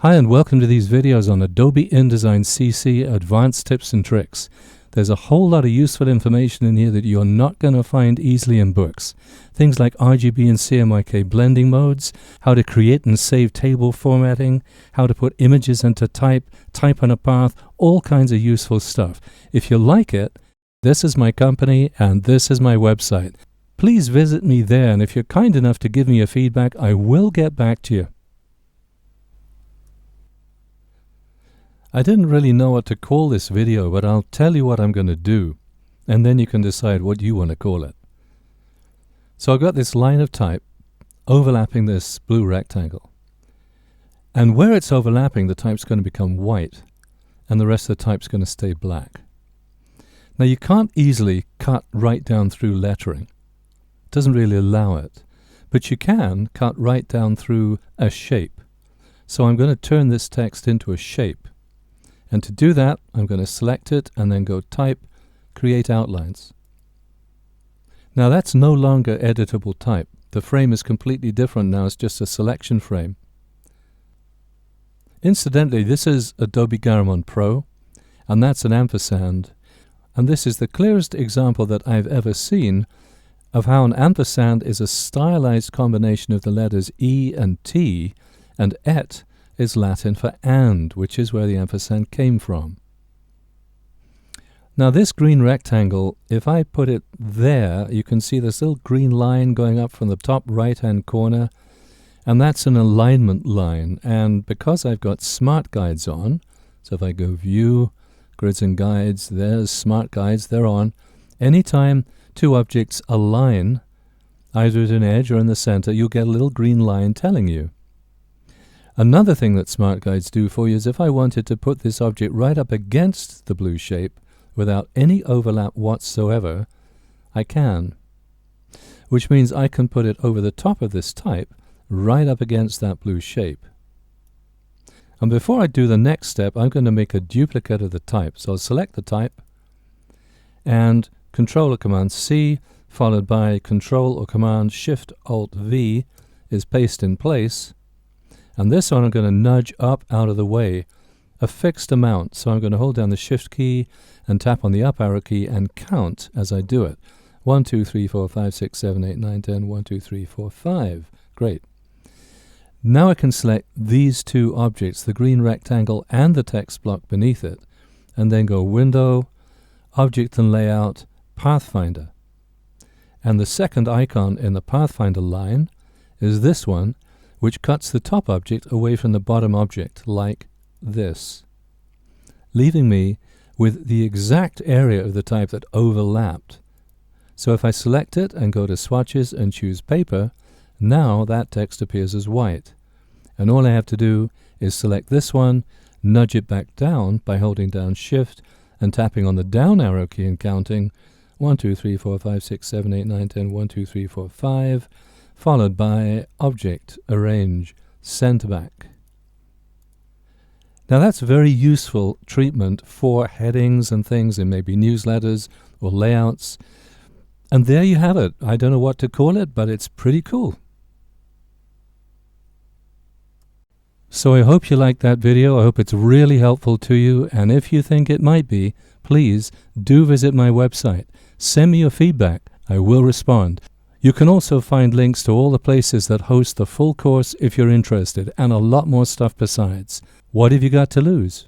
Hi and welcome to these videos on Adobe InDesign CC Advanced Tips and Tricks. There's a whole lot of useful information in here that you're not going to find easily in books. Things like RGB and CMYK blending modes, how to create and save table formatting, how to put images into type on a path, all kinds of useful stuff. If you like it, this is my company and this is my website. Please visit me there, and if you're kind enough to give me your feedback, I will get back to you. I didn't really know what to call this video, but I'll tell you what I'm going to do, and then you can decide what you want to call it. So I've got this line of type overlapping this blue rectangle. And where it's overlapping, the type's going to become white, and the rest of the type's going to stay black. Now you can't easily cut right down through lettering. It doesn't really allow it. But you can cut right down through a shape. So I'm going to turn this text into a shape. And to do that, I'm going to select it and then go Type, Create Outlines. Now that's no longer editable type. The frame is completely different now. It's just a selection frame. Incidentally, this is Adobe Garamond Pro, and that's an ampersand. And this is the clearest example that I've ever seen of how an ampersand is a stylized combination of the letters E and T, and et is Latin for and, which is where the ampersand came from. Now this green rectangle, if I put it there, you can see this little green line going up from the top right-hand corner, and that's an alignment line. And because I've got Smart Guides on, so if I go View, Grids and Guides, there's Smart Guides, they're on. Anytime two objects align, either at an edge or in the center, you'll get a little green line telling you. Another thing that Smart Guides do for you is if I wanted to put this object right up against the blue shape without any overlap whatsoever, I can. Which means I can put it over the top of this type right up against that blue shape. And before I do the next step, I'm going to make a duplicate of the type. So I'll select the type and Control or Command C followed by Control or Command Shift Alt V is paste in place. And this one I'm going to nudge up out of the way a fixed amount. So I'm going to hold down the Shift key and tap on the up arrow key and count as I do it. 1, 2, 3, 4, 5, 6, 7, 8, 9, 10, 1, 2, 3, 4, 5. Great. Now I can select these two objects, the green rectangle and the text block beneath it, and then go Window, Object and Layout, Pathfinder. And the second icon in the Pathfinder line is this one, which cuts the top object away from the bottom object, like this, leaving me with the exact area of the type that overlapped. So if I select it and go to Swatches and choose Paper, now that text appears as white. And all I have to do is select this one, nudge it back down by holding down Shift and tapping on the down arrow key and counting 1, 2, 3, 4, 5, 6, 7, 8, 9, 10, 1, 2, 3, 4, 5, followed by Object, Arrange, Center Back. Now that's very useful treatment for headings and things in maybe newsletters or layouts. And there you have it. I don't know what to call it, but it's pretty cool. So I hope you liked that video. I hope it's really helpful to you. And if you think it might be, please do visit my website. Send me your feedback. I will respond. You can also find links to all the places that host the full course if you're interested, and a lot more stuff besides. What have you got to lose?